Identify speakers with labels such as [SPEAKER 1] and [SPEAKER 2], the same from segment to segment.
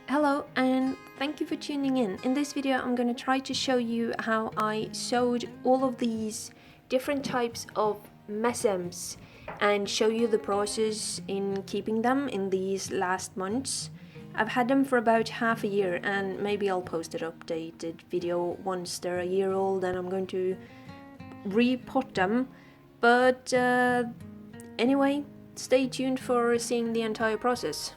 [SPEAKER 1] Hello and thank you for tuning in. In this video I'm going to try to show you how I sowed all of these different types of Mesembs and show you the process in keeping them in these last months. I've had them for about half a year and maybe I'll post an updated video once they're a year old and I'm going to repot them. But anyway, stay tuned for seeing the entire process.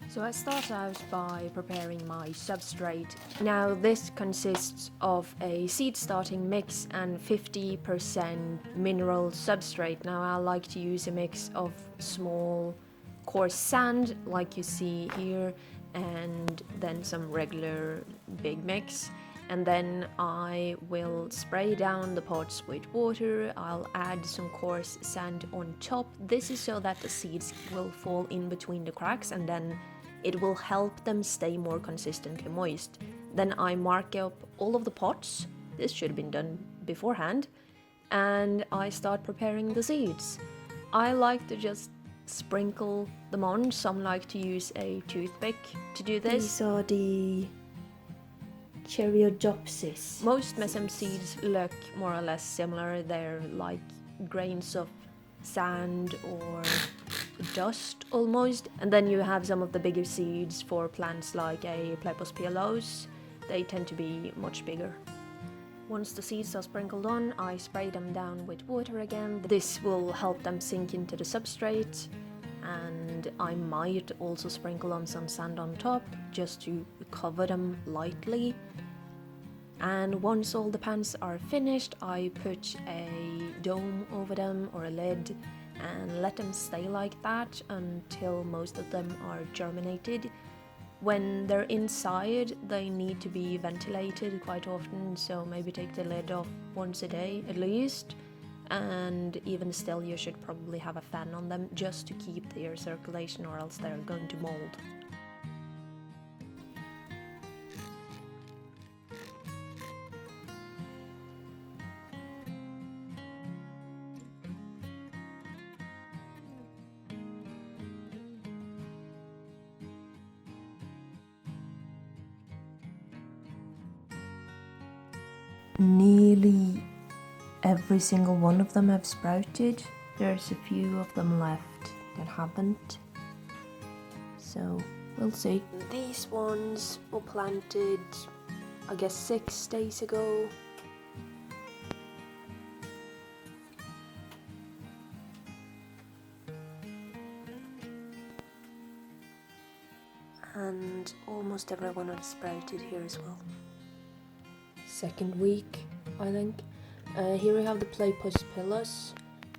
[SPEAKER 1] So I start out by preparing my substrate. Now this consists of a seed starting mix and 50% mineral substrate. Now I like to use a mix of small coarse sand like you see here and then some regular big mix. And then I will spray down the pots with water. I'll add some coarse sand on top. This is so that the seeds will fall in between the cracks and then it will help them stay more consistently moist. Then I mark up all of the pots. This should have been done beforehand. And I start preparing the seeds. I like to just sprinkle them on. Some like to use a toothpick to do this.
[SPEAKER 2] These are the Cheiridopsis.
[SPEAKER 1] Most Mesembs seeds look more or less similar. They're like grains of sand or dust almost. And then you have some of the bigger seeds for plants like a puberulus. They tend to be much bigger. Once the seeds are sprinkled on, I spray them down with water again. This will help them sink into the substrate, and I might also sprinkle on some sand on top just to cover them lightly. And once all the pans are finished, I put a dome over them or a lid and let them stay like that until most of them are germinated. When they're inside, they need to be ventilated quite often, so maybe take the lid off once a day at least. And even still, you should probably have a fan on them just to keep the air circulation, or else they're going to mold.
[SPEAKER 2] Nearly every single one of them have sprouted. There's a few of them left that haven't, so we'll see.
[SPEAKER 1] These ones were planted, I guess, 6 days ago. And almost everyone has sprouted here as well. Second week, I think. Here we have the pachyphyllus.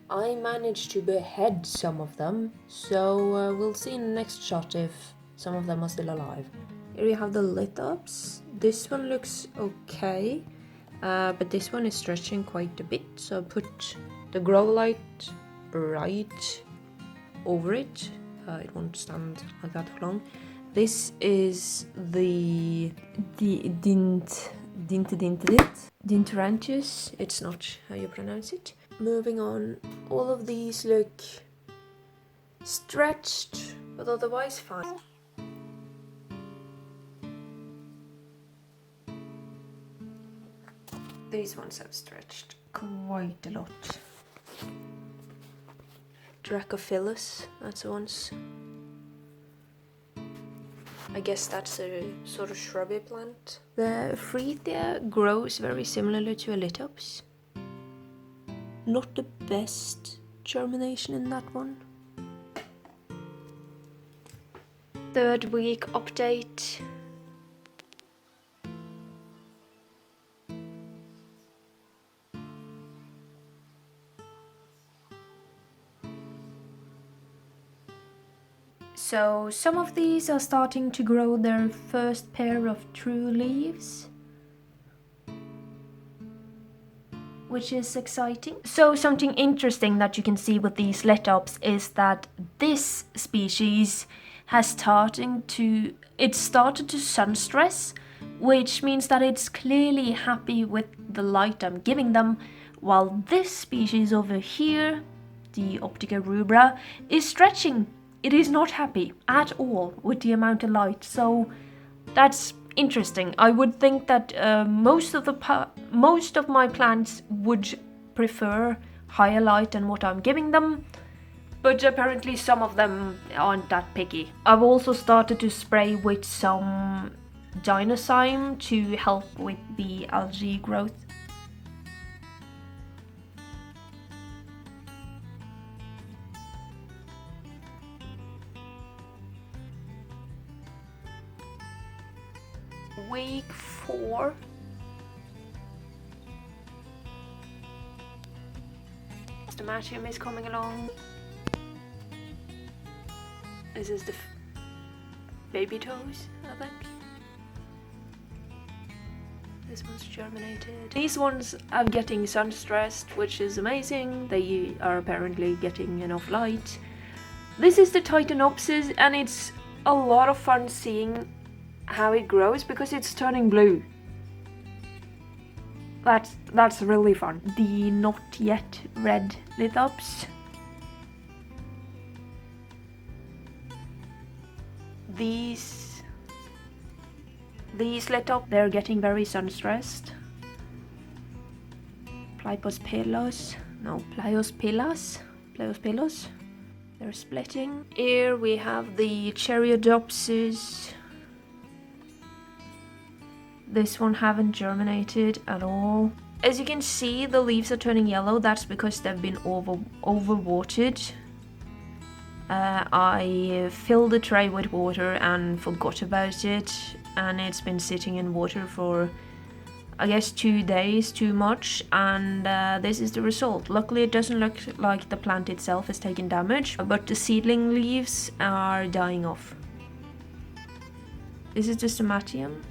[SPEAKER 1] I managed to behead some of them, so we'll see in the next shot if some of them are still alive. Here we have the Lithops. This one looks okay, but this one is stretching quite a bit, so I put the grow light right over it. It won't stand like that for long. This is the Dinteranthus. It's not how you pronounce it. Moving on, all of these look stretched, but otherwise fine. These ones have stretched quite a lot. Dracophilus, that's the ones. I guess that's a sort of shrubby plant. The Frithia grows very similarly to a Lithops. Not the best germination in that one. Third week update. So some of these are starting to grow their first pair of true leaves, which is exciting. So something interesting that you can see with these Lithops is that this species has started to sun stress, which means that it's clearly happy with the light I'm giving them, while this species over here, the Optica rubra, is stretching it is not happy at all with the amount of light, so that's interesting. I would think that most of my plants would prefer higher light than what I'm giving them, but apparently some of them aren't that picky. I've also started to spray with some dinozyme to help with the algae growth. Week 4. Stomatium is coming along. This is the baby toes, I think. This one's germinated. These ones are getting sun stressed, which is amazing. They are apparently getting enough light. This is the Dinteranthus, and it's a lot of fun seeing how it grows because it's turning blue. That's really fun. The not yet red Lithops. These lit up, they're getting very sun stressed. Pleipospillos, no, Pleiospillas, they're splitting. Here we have the Cheiridopsis. This one haven't germinated at all. As you can see, the leaves are turning yellow. That's because they've been overwatered. I filled the tray with water and forgot about it, and it's been sitting in water for, I guess, 2 days too much, and this is the result. Luckily, it doesn't look like the plant itself has taken damage, but the seedling leaves are dying off. This is the stomatium.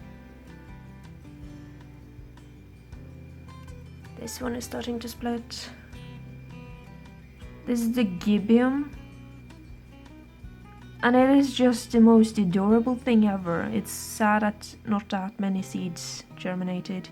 [SPEAKER 1] This one is starting to split. This is the gibium. And it is just the most adorable thing ever. It's sad that not that many seeds germinated.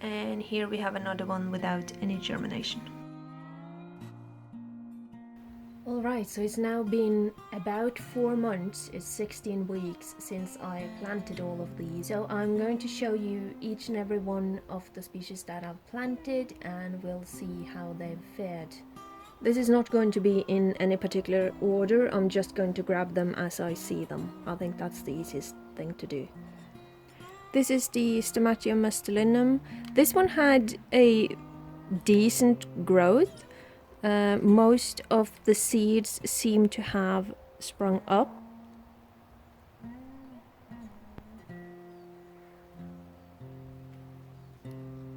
[SPEAKER 1] And here we have another one without any germination. Alright, so it's now been about 4 months, it's 16 weeks since I planted all of these. So I'm going to show you each and every one of the species that I've planted, and we'll see how they've fared. This is not going to be in any particular order, I'm just going to grab them as I see them. I think that's the easiest thing to do. This is the Stomatium masculinum. This one had a decent growth. Most of the seeds seem to have sprung up.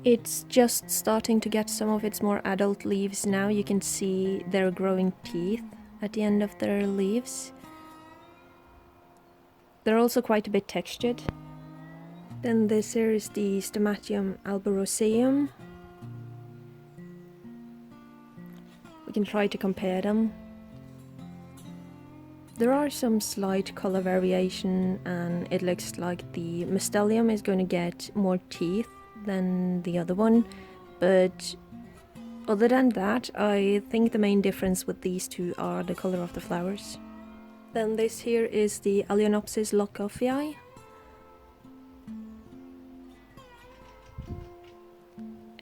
[SPEAKER 1] It's just starting to get some of its more adult leaves now. You can see they're growing teeth at the end of their leaves. They're also quite a bit textured. Then this here is the Stomatium albiroseum. We can try to compare them. There are some slight color variation, and it looks like the Mycelium is going to get more teeth than the other one, but other than that, I think the main difference with these two are the color of the flowers. Then this here is the Alionopsis luckoffi.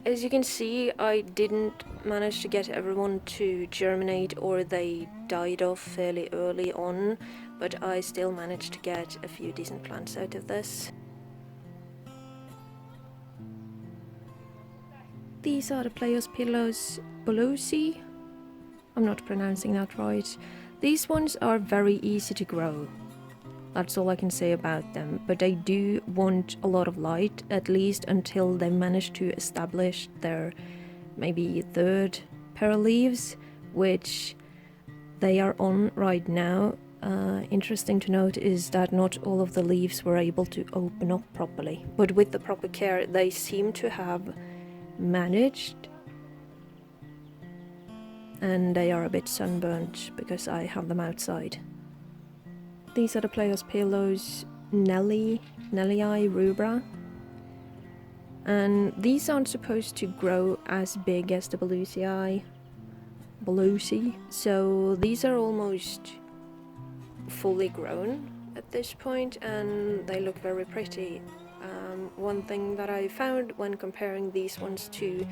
[SPEAKER 1] As you can see, I didn't manage to get everyone to germinate, or they died off fairly early on, but I still managed to get a few decent plants out of this. These are the Pleiospillos bolusi. I'm not pronouncing that right. These ones are very easy to grow. That's all I can say about them, but they do want a lot of light, at least until they manage to establish their maybe third pair of leaves, which they are on right now. Interesting to note is that not all of the leaves were able to open up properly, but with the proper care they seem to have managed. And they are a bit sunburnt because I have them outside. These are the Pleiospilus Nellii rubra. And these aren't supposed to grow as big as the Bijlia, so these are almost fully grown at this point, and they look very pretty. One thing that I found when comparing these ones to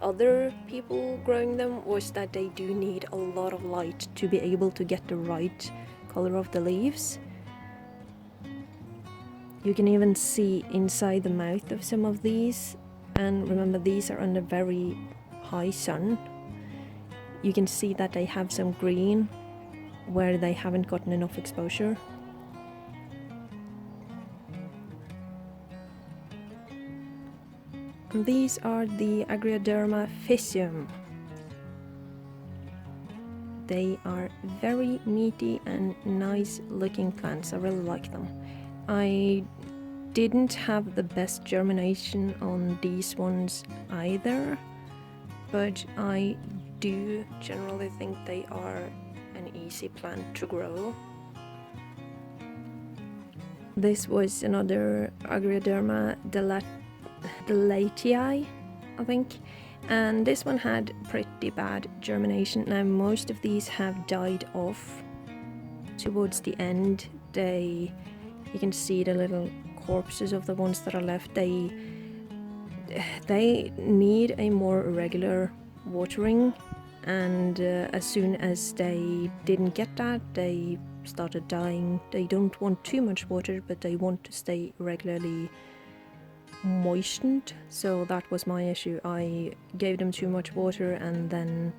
[SPEAKER 1] other people growing them was that they do need a lot of light to be able to get the right color of the leaves. You can even see inside the mouth of some of these, and remember these are under very high sun. You can see that they have some green where they haven't gotten enough exposure. And these are the Agyroderma fissum. They are very meaty and nice looking plants. I really like them. I didn't have the best germination on these ones either, but I do generally think they are an easy plant to grow. This was another Agyroderma delaetii, I think, and this one had pretty bad germination. Now most of these have died off towards the end. You can see the little corpses of the ones that are left. They need a more regular watering, and as soon as they didn't get that, they started dying. They don't want too much water, but they want to stay regularly moistened, so that was my issue. I gave them too much water, and then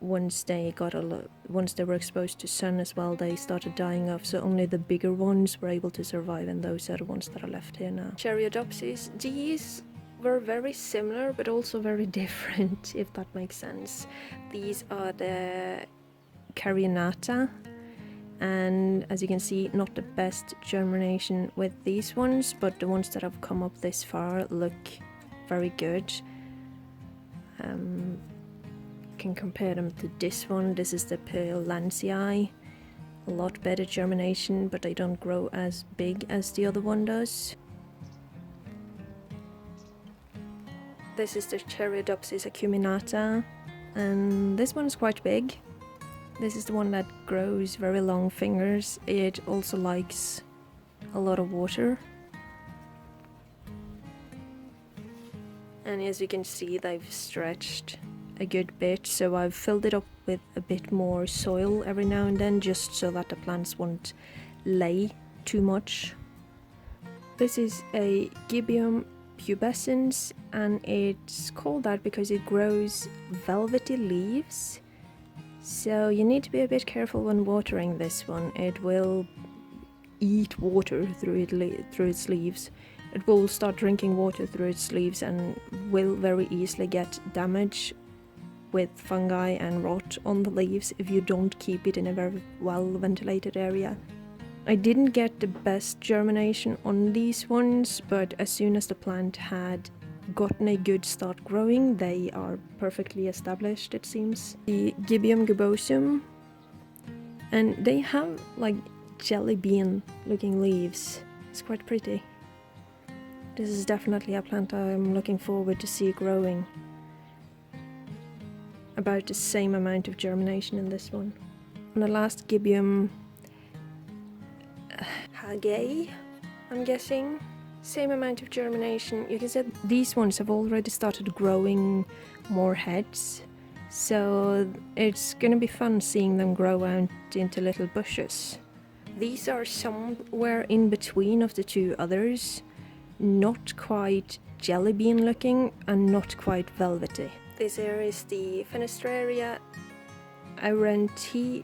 [SPEAKER 1] once they were exposed to sun as well, they started dying off, so only the bigger ones were able to survive, and those are the ones that are left here now. Cheiridopsis, these were very similar but also very different, if that makes sense. These are the carinata, and as you can see, not the best germination with these ones, but the ones that have come up this far look very good. Can compare them to this one. This is the pillansii. A lot better germination, but they don't grow as big as the other one does. This is the Cheiridopsis acuminata, and this one's quite big. This is the one that grows very long fingers. It also likes a lot of water. And as you can see, they've stretched a good bit, so I've filled it up with a bit more soil every now and then, just so that the plants won't lay too much. This is a Gibium pubescens, and it's called that because it grows velvety leaves. So you need to be a bit careful when watering this one. It will eat water through its leaves. It will start drinking water through its leaves and will very easily get damage with fungi and rot on the leaves if you don't keep it in a very well ventilated area. I didn't get the best germination on these ones, but as soon as the plant had gotten a good start growing, they are perfectly established, it seems. The Gibium gibosum, and they have like jelly bean looking leaves. It's quite pretty. This is definitely a plant I'm looking forward to see growing. About the same amount of germination in this one. And the last Gibium Hagae, I'm guessing. Same amount of germination. You can see these ones have already started growing more heads, so it's gonna be fun seeing them grow out into little bushes. These are somewhere in between of the two others, not quite jelly bean looking and not quite velvety. This here is the Fenestraria aurantiaca.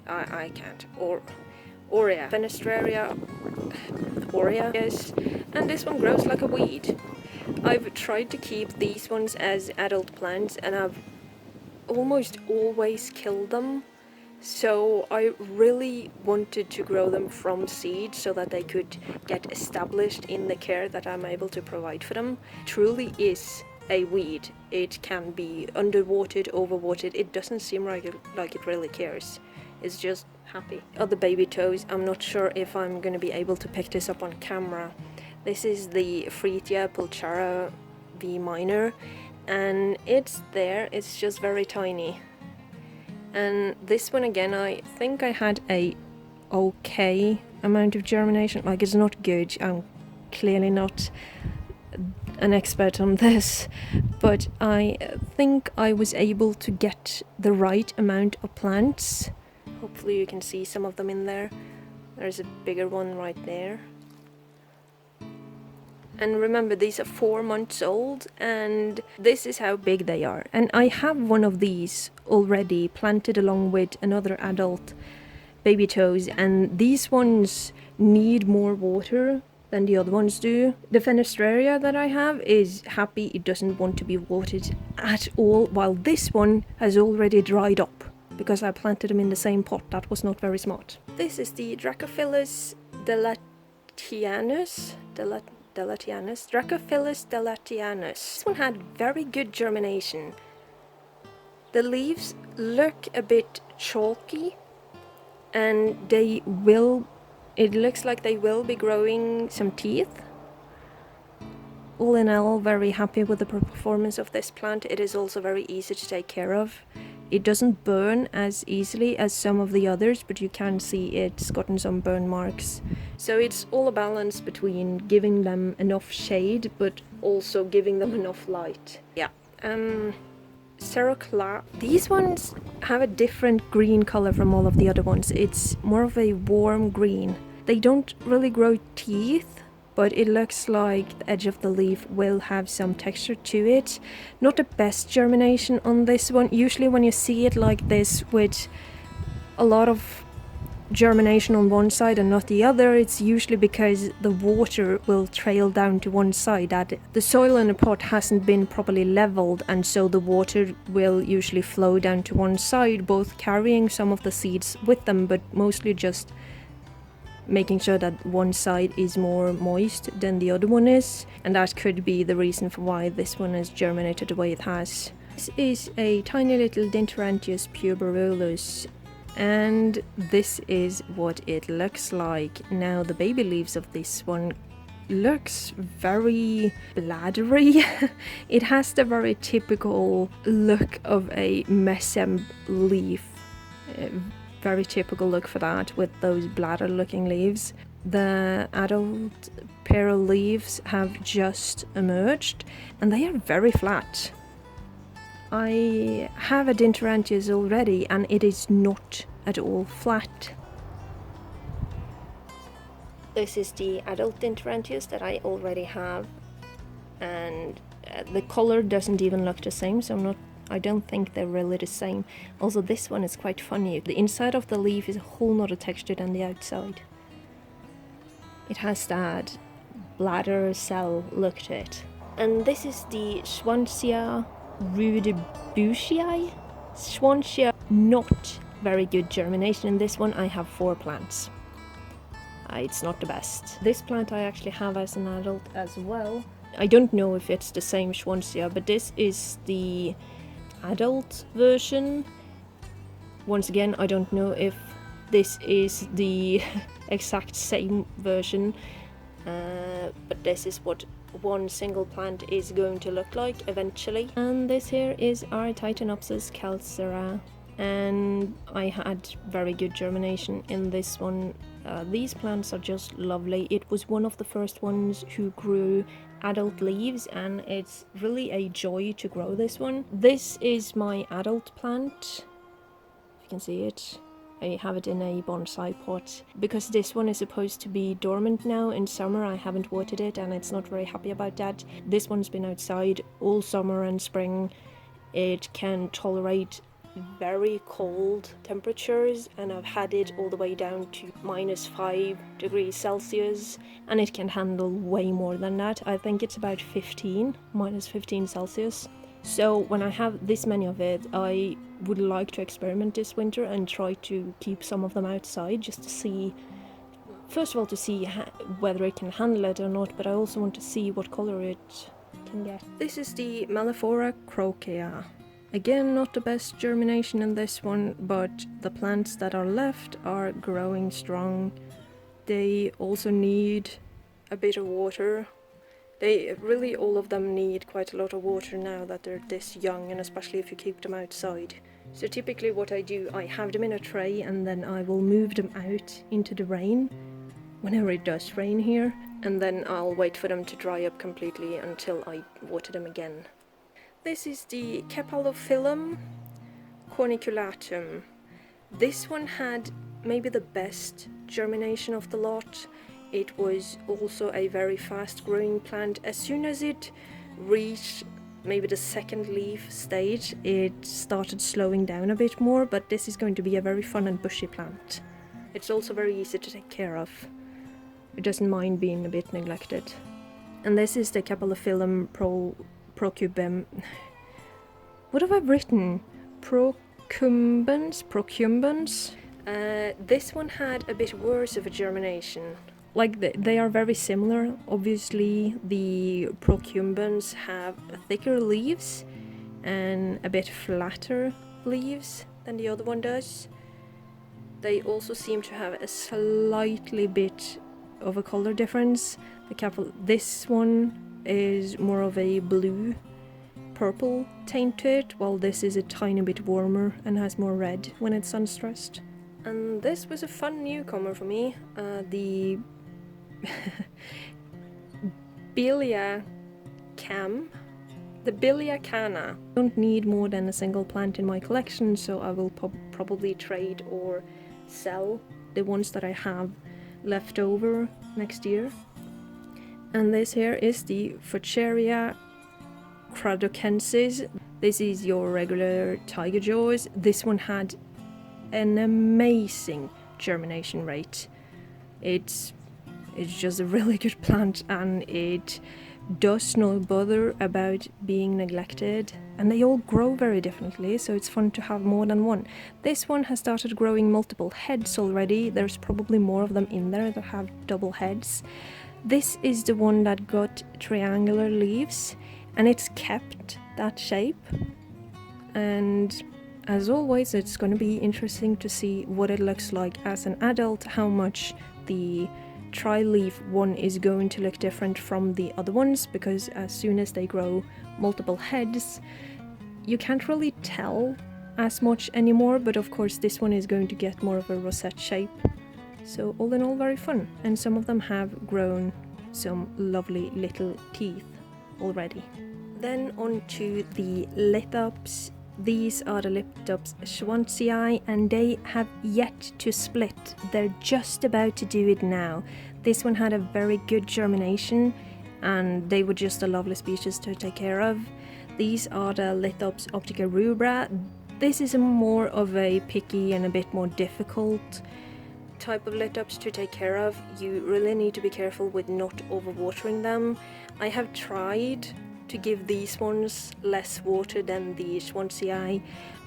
[SPEAKER 1] I can't. Aurea. Fenestraria aurea. Yes. And this one grows like a weed. I've tried to keep these ones as adult plants, and I've almost always killed them. So I really wanted to grow them from seed so that they could get established in the care that I'm able to provide for them. It truly is a weed. It can be underwatered, overwatered. It doesn't seem like it really cares. It's just happy. Other baby toes, I'm not sure if I'm going to be able to pick this up on camera. This is the Frithia pulchara V minor, and it's there, it's just very tiny. And this one again, I think I had a okay amount of germination. Like, it's not good, I'm clearly not an expert on this, but I think I was able to get the right amount of plants. Hopefully you can see some of them in there. There's a bigger one right there. And remember, these are 4 months old, and this is how big they are. And I have one of these already planted along with another adult baby toes, and these ones need more water than the other ones do. The Fenestraria that I have is happy, it doesn't want to be watered at all, while this one has already dried up because I planted them in the same pot. That was not very smart. This is the Dracophilus delaetianus. Dracophilus delaetianus. This one had very good germination. The leaves look a bit chalky, and it looks like they will be growing some teeth. All in all, very happy with the performance of this plant. It is also very easy to take care of. It doesn't burn as easily as some of the others, but you can see it's gotten some burn marks. So it's all a balance between giving them enough shade, but also giving them enough light. Yeah. Cerochlamys. These ones have a different green color from all of the other ones. It's more of a warm green. They don't really grow teeth, but it looks like the edge of the leaf will have some texture to it. Not the best germination on this one. Usually when you see it like this with a lot of germination on one side and not the other, it's usually because the water will trail down to one side, that the soil in the pot hasn't been properly leveled, and so the water will usually flow down to one side, both carrying some of the seeds with them, but mostly just making sure that one side is more moist than the other one is, and that could be the reason for why this one has germinated the way it has. This is a tiny little Dinteranthus puberulus, and this is what it looks like. Now the baby leaves of this one looks very bladdery. It has the very typical look of a Mesembs leaf. Very typical look for that, with those bladder looking leaves. The adult pair of leaves have just emerged, and they are very flat. I have a Dinteranthus already, and it is not at all flat. This is the adult Dinteranthus that I already have, and the color doesn't even look the same, so I don't think they're really the same. Also, this one is quite funny. The inside of the leaf is a whole nother texture than the outside. It has that bladder cell look to it. And this is the Schwansia rudibuschii. Schwansia, not very good germination in this one. I have 4 plants. It's not the best. This plant I actually have as an adult as well. I don't know if it's the same Schwansia, but this is the adult version. Once again, I don't know if this is the exact same version, but this is what one single plant is going to look like eventually. And this here is our Alionopsis calcera, and I had very good germination in this one. These plants are just lovely. It was one of the first ones who grew adult leaves, and it's really a joy to grow this one. This is my adult plant, if you can see it. I have it in a bonsai pot because this one is supposed to be dormant now. In summer I haven't watered it, and it's not very happy about that. This one's been outside all summer and spring. It can tolerate very cold temperatures, and I've had it all the way down to -5 degrees Celsius, and it can handle way more than that. I think it's about -15 Celsius. So when I have this many of it, I would like to experiment this winter and try to keep some of them outside just to see, first of all to see whether it can handle it or not, but I also want to see what color it can get. This is the Mellifera croquea. Again, not the best germination in this one, but the plants that are left are growing strong. They also need a bit of water. They really, all of them need quite a lot of water now that they're this young, and especially if you keep them outside. So typically what I do, I have them in a tray and then I will move them out into the rain whenever it does rain here, and then I'll wait for them to dry up completely until I water them again. This is the Cephalophyllum corniculatum. This one had maybe the best germination of the lot. It was also a very fast growing plant. As soon as it reached maybe the second leaf stage, it started slowing down a bit more, but this is going to be a very fun and bushy plant. It's also very easy to take care of. It doesn't mind being a bit neglected. And this is the Cephalophyllum procumbens. What have I written? Procumbens? This one had a bit worse of a germination. Like they are very similar. Obviously the procumbens have thicker leaves and a bit flatter leaves than the other one does. They also seem to have a slightly bit of a color difference. This one is more of a blue purple tint to it, while this is a tiny bit warmer and has more red when it's sun-stressed. And this was a fun newcomer for me, the Bijlia cana. I don't need more than a single plant in my collection, so I will probably trade or sell the ones that I have left over next year. And this here is the Faucaria crodockensis. This is your regular tiger jaws. This one had an amazing germination rate. It's just a really good plant, and it does not bother about being neglected, and they all grow very differently, so it's fun to have more than one. This one has started growing multiple heads already. There's probably more of them in there that have double heads. This is the one that got triangular leaves, and it's kept that shape. And as always, it's going to be interesting to see what it looks like as an adult, how much the tri-leaf one is going to look different from the other ones, because as soon as they grow multiple heads, you can't really tell as much anymore, but of course this one is going to get more of a rosette shape. So all in all, very fun, and some of them have grown some lovely little teeth already. Then on to the Lithops. These are the Lithops schwanzii, and they have yet to split. They're just about to do it now. This one had a very good germination, and they were just a lovely species to take care of. These are the Lithops optica rubra. This is a more of a picky and a bit more difficult type of Lithops to take care of. You really need to be careful with not overwatering them. I have tried to give these ones less water than the schwanzii,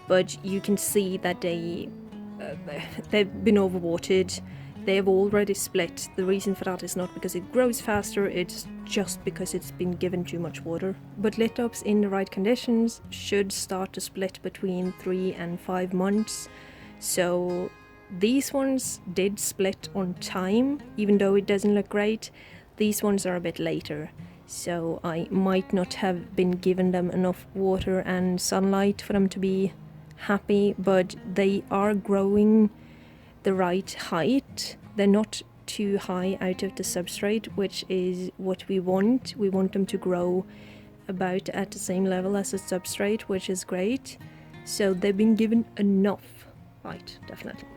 [SPEAKER 1] but you can see that they've been overwatered. They have already split. The reason for that is not because it grows faster, it's just because it's been given too much water. But Lithops in the right conditions should start to split between 3 and 5 months. So these ones did split on time, even though it doesn't look great. These ones are a bit later. So I might not have been given them enough water and sunlight for them to be happy, but they are growing the right height. They're not too high out of the substrate, which is what we want. We want them to grow about at the same level as the substrate, which is great. So they've been given enough light, definitely.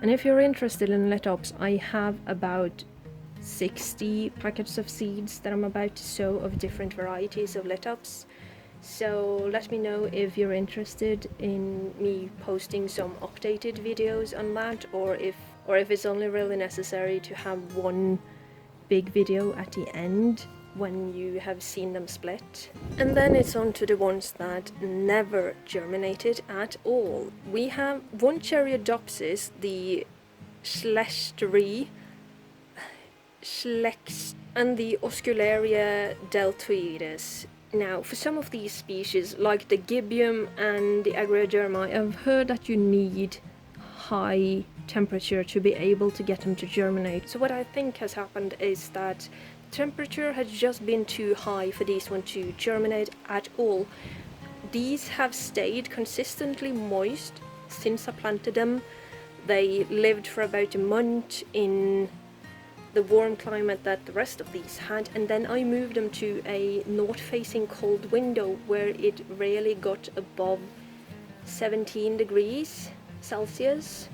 [SPEAKER 1] And if you're interested in Lithops, I have about 60 packets of seeds that I'm about to sow of different varieties of Lithops. So let me know if you're interested in me posting some updated videos on that, or if it's only really necessary to have one big video at the end when you have seen them split. And then it's on to the ones that never germinated at all. We have one Cheiridopsis, the schleckteri, and the Oscularia deltoides. Now, for some of these species, like the Gibium and the Agyroderma, I've heard that you need high temperature to be able to get them to germinate. So what I think has happened is that temperature has just been too high for these ones to germinate at all. These have stayed consistently moist since I planted them. They lived for about a month in the warm climate that the rest of these had, and then I moved them to a north-facing cold window where it rarely got above 17 degrees Celsius.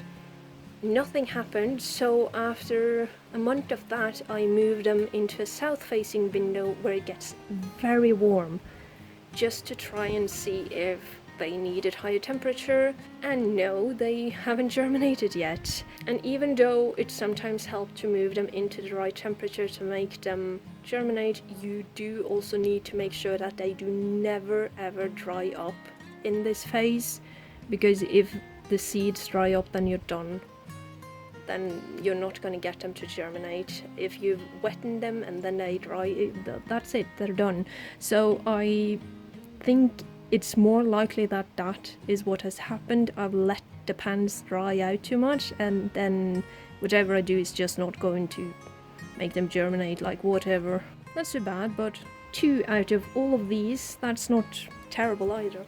[SPEAKER 1] Nothing happened, so after a month of that I moved them into a south-facing window where it gets very warm, just to try and see if they needed higher temperature, and no, they haven't germinated yet. And even though it sometimes helps to move them into the right temperature to make them germinate, you do also need to make sure that they do never ever dry up in this phase, because if the seeds dry up, then you're done. Then you're not going to get them to germinate. If you've wetted them and then they dry, that's it, they're done. So I think it's more likely that that is what has happened. I've let the plants dry out too much, and then whatever I do is just not going to make them germinate, like whatever. That's too bad, but 2 out of all of these, that's not terrible either.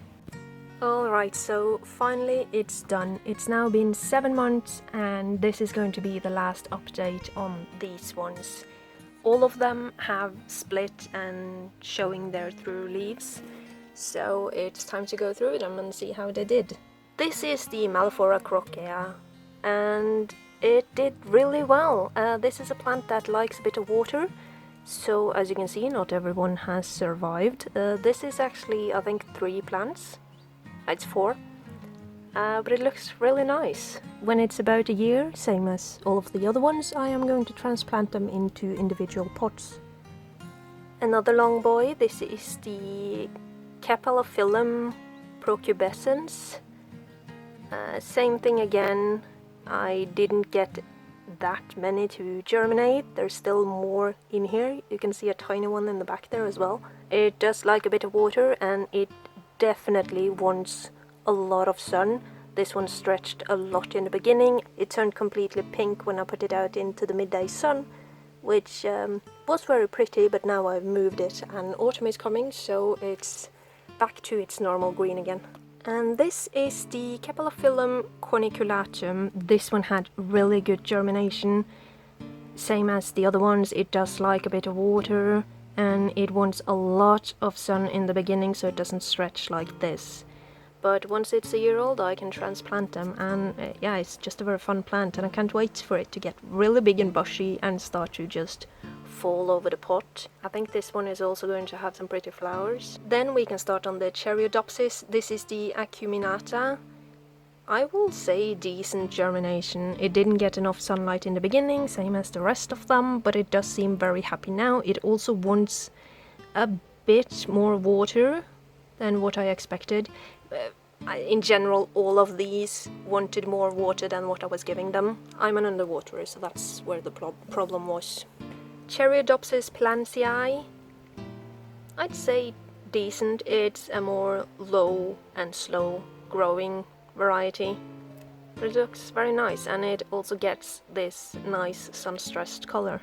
[SPEAKER 1] Alright, so finally it's done. It's now been 7 months, and this is going to be the last update on these ones. All of them have split and showing their through leaves. So it's time to go through them and see how they did. This is the Maliflora Crocea, and it did really well. This is a plant that likes a bit of water, so as you can see, not everyone has survived. This is actually, I think, 3 plants. It's 4, but it looks really nice. When it's about a year, same as all of the other ones, I am going to transplant them into individual pots. Another long boy, this is the Cephalophyllum procumbens. Same thing again, I didn't get that many to germinate. There's still more in here. You can see a tiny one in the back there as well. It does like a bit of water, and it definitely wants a lot of sun. This one stretched a lot in the beginning. It turned completely pink when I put it out into the midday sun, which was very pretty, but now I've moved it and autumn is coming, so it's back to its normal green again. And this is the Cephalophyllum corniculatum. This one had really good germination. Same as the other ones, it does like a bit of water, and it wants a lot of sun in the beginning so it doesn't stretch like this. But once it's a year old, I can transplant them, and yeah, it's just a very fun plant, and I can't wait for it to get really big and bushy and start to just fall over the pot. I think this one is also going to have some pretty flowers. Then we can start on the Cheiridopsis. This is the acuminata. I will say decent germination. It didn't get enough sunlight in the beginning, same as the rest of them, but it does seem very happy now. It also wants a bit more water than what I expected. In general, all of these wanted more water than what I was giving them. I'm an underwaterer, so that's where the problem was. Cheiridopsis pillansii, I'd say decent. It's a more low and slow growing variety, but it looks very nice, and it also gets this nice sun-stressed color.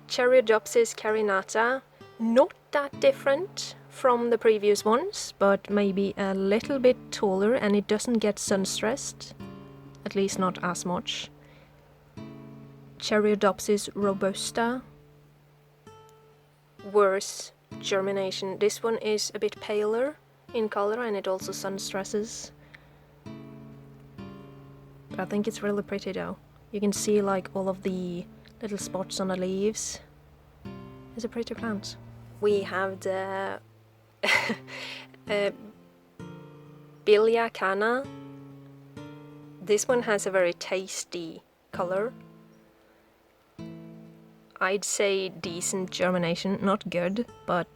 [SPEAKER 1] Cheiridopsis carinata, not that different from the previous ones, but maybe a little bit taller, and it doesn't get sun-stressed, at least not as much. Cheiridopsis robusta, worse germination. This one is a bit paler in color, and it also sun-stresses. But I think it's really pretty though. You can see like all of the little spots on the leaves. It's a pretty plant. We have the Bijlia cana. This one has a very tasty color. I'd say decent germination, not good, but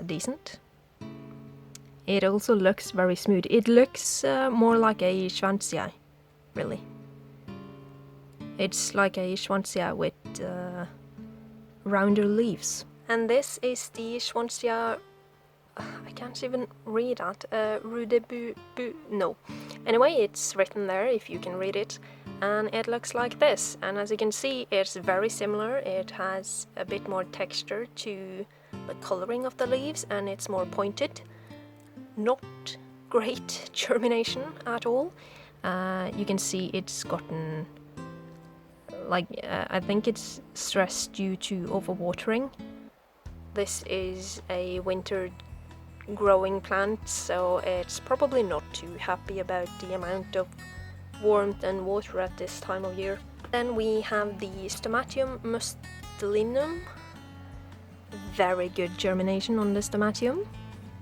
[SPEAKER 1] decent. It also looks very smooth. It looks more like a Schwanzia, really. It's like a Schwanzia with rounder leaves. And this is the Schwanzia, I can't even read that, no. Anyway, it's written there if you can read it, and it looks like this. And as you can see, it's very similar. It has a bit more texture to the coloring of the leaves, and it's more pointed. Not great germination at all. You can see it's gotten, I think it's stressed due to overwatering. This is a winter growing plant, so it's probably not too happy about the amount of warmth and water at this time of year. Then we have the Stomatium mustelinum. Very good germination on the Stomatium.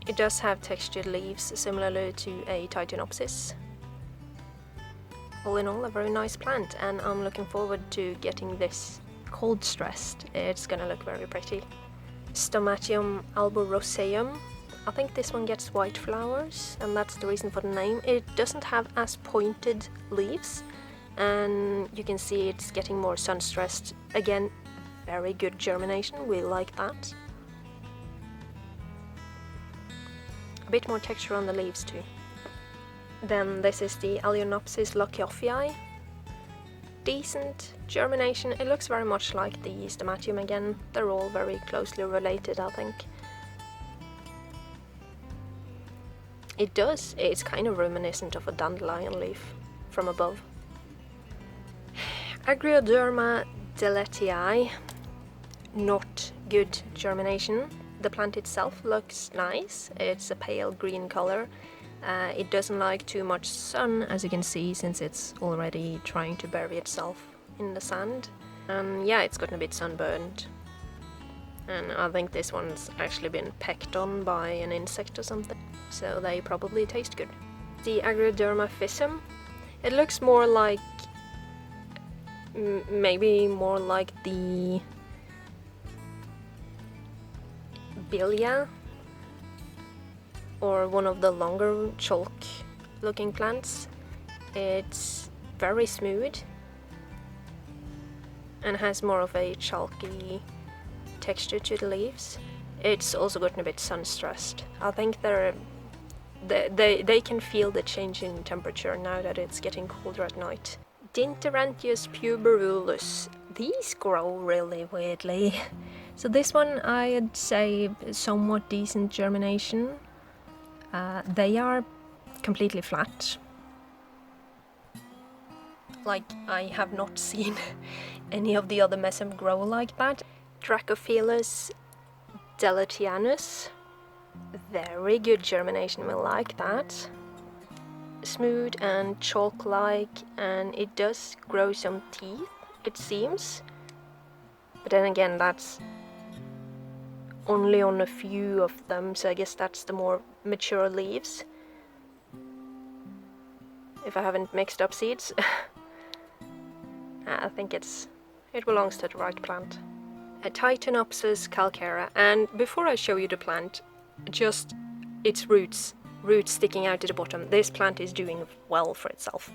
[SPEAKER 1] It does have textured leaves similarly to a Dinteranthus. All in all, a very nice plant, and I'm looking forward to getting this cold stressed. It's gonna look very pretty. Stomatium albiroseum. I think this one gets white flowers, and that's the reason for the name. It doesn't have as pointed leaves, and you can see it's getting more sun stressed. Again, very good germination, we like that. A bit more texture on the leaves too. Then this is the Alionopsis luckoffi. Decent germination. It looks very much like the Stomatium again. They're all very closely related, I think. It does. It's kind of reminiscent of a dandelion leaf from above. Agyroderma delaetii. Not good germination. The plant itself looks nice. It's a pale green color. It doesn't like too much sun, as you can see, since it's already trying to bury itself in the sand. And yeah, it's gotten a bit sunburned. And I think this one's actually been pecked on by an insect or something, so they probably taste good. The Agyroderma fissum. It looks more like, maybe more like the Bijlia, or one of the longer chalk looking plants. It's very smooth and has more of a chalky texture to the leaves. It's also gotten a bit sun stressed. I think they can feel the change in temperature now that it's getting colder at night. Dinteranthus puberulus. These grow really weirdly. So this one I'd say somewhat decent germination. They are completely flat. Like, I have not seen any of the other mesem grow like that. Dracophilus delaetianus. Very good germination, we like that. Smooth and chalk-like, and it does grow some teeth, it seems. But then again, that's only on a few of them, so I guess that's the more mature leaves. If I haven't mixed up seeds. I think it belongs to the right plant. A Titanopsis calcarea, and before I show you the plant, just its roots sticking out to the bottom. This plant is doing well for itself.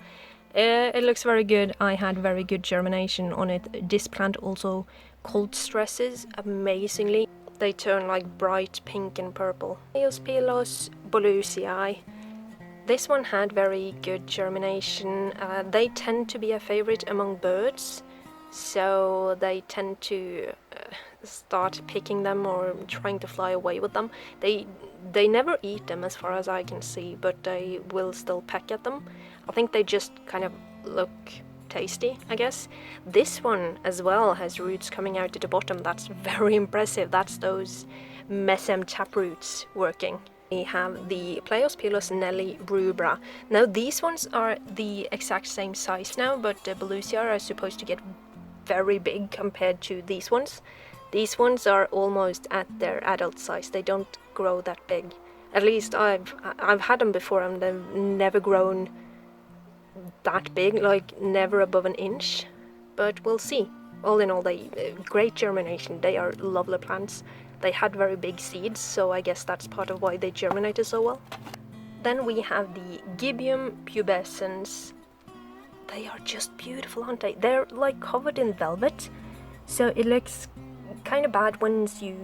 [SPEAKER 1] It looks very good. I had very good germination on it. This plant also cold stresses amazingly. They turn like bright pink and purple. Eospilos bollucii. This one had very good germination. They tend to be a favorite among birds, so they tend to start picking them or trying to fly away with them. They never eat them as far as I can see, but they will still peck at them. I think they just kind of look tasty, I guess. This one as well has roots coming out to the bottom. That's very impressive. That's those mesem taproots working. We have the Pleiospilus nelli rubra. Now these ones are the exact same size now, but the Bollucii are supposed to get very big compared to these ones. These ones are almost at their adult size. They don't grow that big. At least I've had them before and they've never grown that big, like never above an inch. But we'll see. all in all, they great germination. They are lovely plants. They had very big seeds, so I guess that's part of why they germinated so well. Then we have the Gibium pubescens. They are just beautiful, aren't they? They're like covered in velvet, so it looks kind of bad when you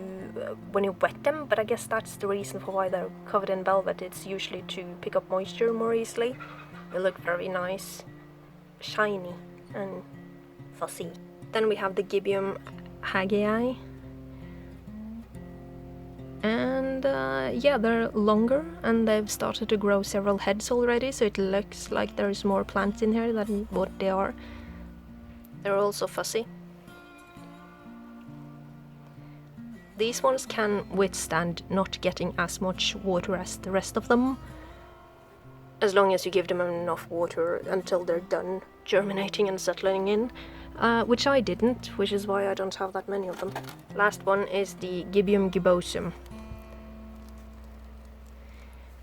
[SPEAKER 1] wet them, but I guess that's the reason for why they're covered in velvet. It's usually to pick up moisture more easily. They look very nice, shiny and fussy. Then we have the Gibium Agyroderma, and yeah, they're longer and they've started to grow several heads already, so it looks like there's more plants in here than what they are. They're also fussy. These ones can withstand not getting as much water as the rest of them, as long as you give them enough water until they're done germinating and settling in, which I didn't, which is why I don't have that many of them. Last one is the Gibium gibbosum.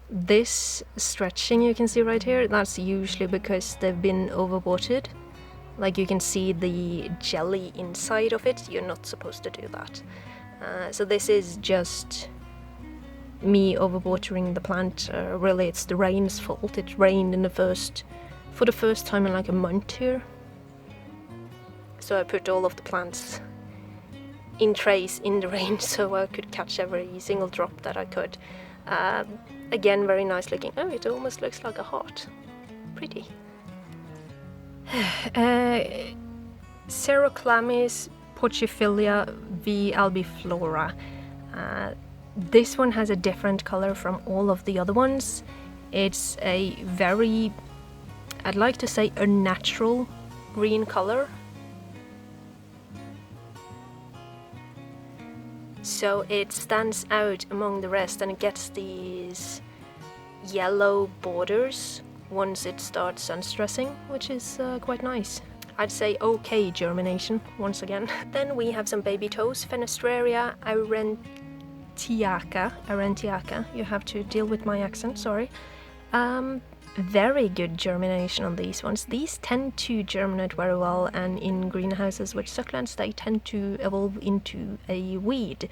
[SPEAKER 1] This stretching you can see right here, that's usually because they've been overwatered. Like you can see the jelly inside of it. You're not supposed to do that. So this is just me overwatering the plant. Really, it's the rain's fault. It rained for the first time in like a month here. So I put all of the plants in trays in the rain so I could catch every single drop that I could. Again, very nice looking. Oh, it almost looks like a heart. Pretty. Cerochlamys pachyphylla v albiflora. This one has a different color from all of the other ones. It's a very, I'd like to say, a natural green color. So it stands out among the rest and it gets these yellow borders once it starts sunstressing, which is quite nice. I'd say okay germination once again. Then we have some baby toes, Fenestraria aurantiaca. You have to deal with my accent, sorry. Very good germination on these ones. These tend to germinate very well, and in greenhouses with succulents they tend to evolve into a weed.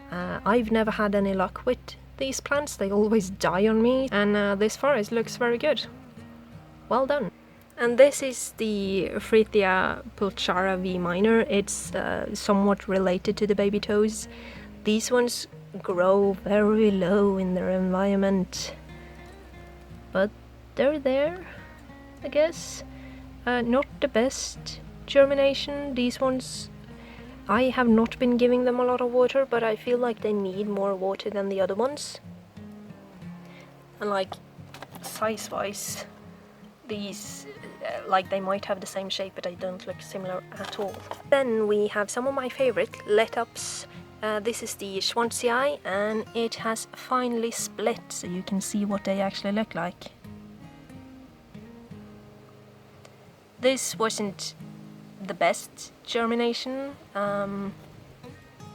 [SPEAKER 1] I've never had any luck with these plants. They always die on me, and this forest looks very good. Well done. And this is the Frithia pulchara V minor. It's somewhat related to the baby toes. These ones grow very low in their environment, but they're there, I guess. Not the best germination. These ones, I have not been giving them a lot of water, but I feel like they need more water than the other ones. And like size-wise, these, like they might have the same shape, but they don't look similar at all. Then we have some of my favorite, Lithops. This is the Aizoaceae, and it has finely split, so you can see what they actually look like. This wasn't the best germination, but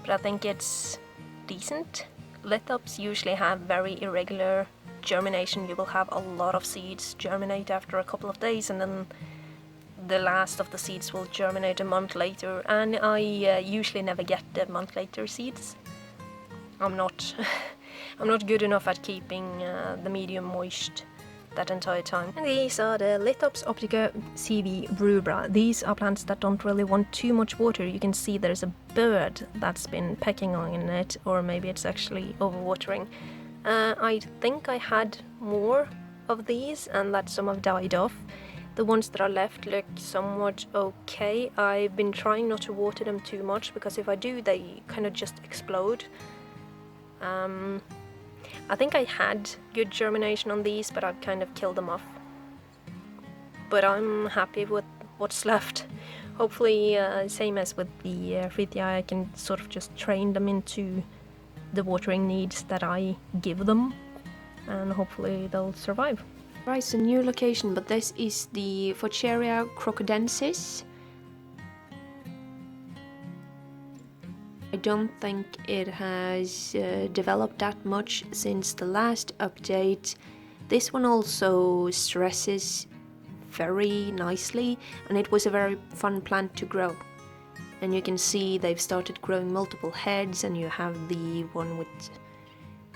[SPEAKER 1] I think it's decent. Lithops usually have very irregular germination. You will have a lot of seeds germinate after a couple of days, and then the last of the seeds will germinate a month later, and I usually never get the month later seeds. I'm not good enough at keeping the medium moist that entire time. And these are the Lithops optica CV rubra. These are plants that don't really want too much water. You can see there's a bird that's been pecking on it, or maybe it's actually overwatering. I think I had more of these and that some have died off. The ones that are left look somewhat okay. I've been trying not to water them too much, because if I do, they kind of just explode. I think I had good germination on these, but I've kind of killed them off. But I'm happy with what's left. Hopefully, same as with the Frithia, I can sort of just train them into the watering needs that I give them, and hopefully they'll survive. Right, it's a new location, but this is the Faucaria crodockensis. I don't think it has developed that much since the last update. This one also stresses very nicely, and it was a very fun plant to grow. and you can see they've started growing multiple heads, and you have the one with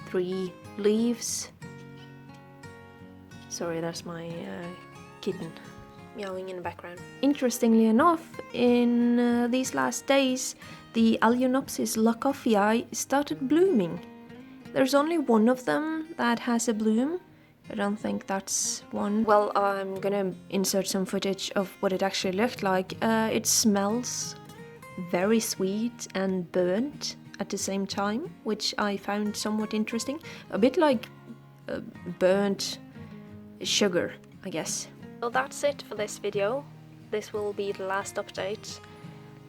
[SPEAKER 1] 3 leaves. Sorry, that's my kitten meowing in the background. Interestingly enough, in these last days, the Alionopsis luckoffi started blooming. There's only one of them that has a bloom. I don't think that's one. Well, I'm gonna insert some footage of what it actually looked like. It smells very sweet and burnt at the same time, which I found somewhat interesting. A bit like burnt sugar, I guess. So that's it for this video. This will be the last update.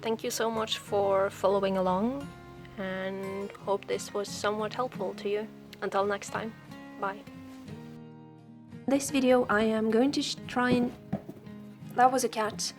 [SPEAKER 1] Thank you so much for following along, and hope this was somewhat helpful to you. Until next time, bye. In this video I am going to try and... That was a cat.